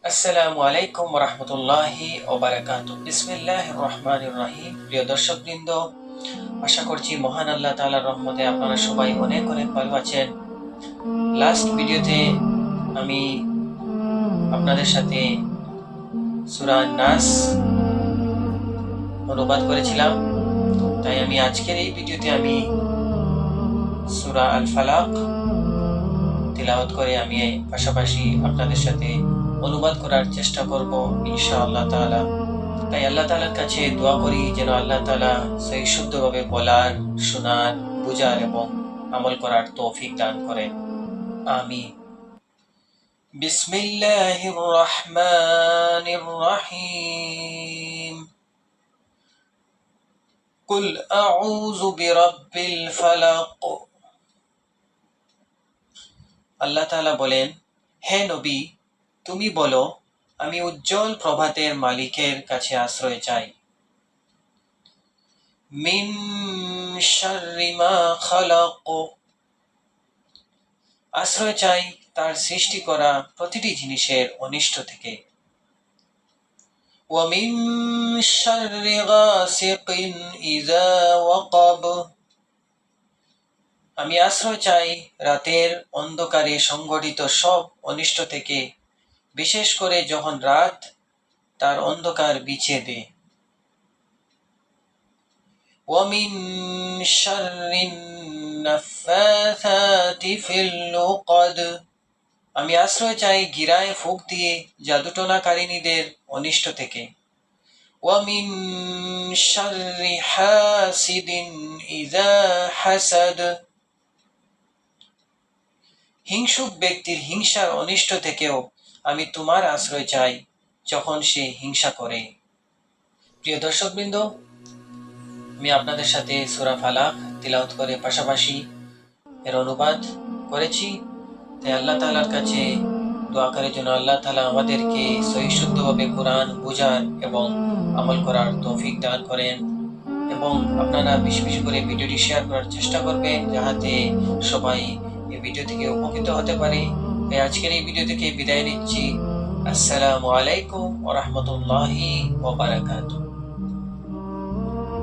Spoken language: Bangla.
আসসালামু আলাইকুম রহমতুল্লাহি ও বারাকাতুহু। বিসমিল্লাহির রহমানির রহিম। প্রিয় দর্শকবৃন্দ, আশা করছি মহান আল্লাহ তাআলার রহমতে আপনারা সবাই অনেক অনেক ভালো আছেন। লাস্ট ভিডিওতে আমি আপনাদের সাথে সূরা নাস অনুবাদ করেছিলাম, তাই আমি আজকের এই ভিডিওতে আমি সূরা আল ফালাক তিলাওয়াত করে আমি পাশাপাশি আপনাদের সাথে অনুবাদ করার চেষ্টা করব ইনশাআল্লাহ তাআলা। তাই আল্লাহ তাআলার কাছে দোয়া করি যেন আল্লাহ তাআলা সহি শুদ্ধভাবে বলার, শোনার, বুঝার এবং আমল করার তৌফিক দান করেন। আমিন। বিসমিল্লাহির রহমানির রহিম। কুল আউযু বিরাব্বিল ফালাক। আল্লাহ তাআলা বলেন, হে নবী, তুমি বলো, আমি উজ্জ্বল প্রভাতের মালিকের কাছে আশ্রয় চাই। মিন শাররি মা খালাক। আশ্রয় চাই তার সৃষ্টি করা প্রতিটি জিনিসের অনিষ্ট থেকে। ওয়া মিন শাররি গাসিকিন ইযা ওয়াকাব। আমি আশ্রয় চাই রাতের অন্ধকারে সংঘটিত সব অনিষ্ট থেকে, বিশেষ করে যখন রাত তার অন্ধকার বিছিয়ে দেয়। ওয়া মিন শাররিন নাফাসাতি ফিল উকদ। আমি আশ্রয় চাই গিরায় ফুঁক দিয়ে জাদুটনাকারিনীদের অনিষ্ট থেকে। ওয়া মিন শাররি হাসিদিন ইযা হাসাদ। হিংসুক ব্যক্তির হিংসার অনিষ্ট থেকেও আমি তোমার আশ্রয় চাই যখন সে হিংসা করে। প্রিয় দর্শকবৃন্দ, আমি আপনাদের সাথে সূরা ফালাক তিলাওয়াত করে পাশাপাশি এর অনুবাদ করেছি। তাই আল্লাহ তাআলার কাছে দোয়া করার জন্য আল্লাহ তাআলা আমাদেরকে সহি শুদ্ধভাবে কোরআন বোঝার এবং আমল করার তৌফিক দান করেন। এবং আপনারা বেশি বেশি করে ভিডিওটি শেয়ার করার চেষ্টা করবেন যাতে সবাই এই ভিডিও থেকে উপকৃত হতে পারে। তাই আজকের এই ভিডিও থেকে বিদায় নিচ্ছি। আসসালামু আলাইকুম ওয়া রাহমাতুল্লাহি ওয়া বারাকাতুহু।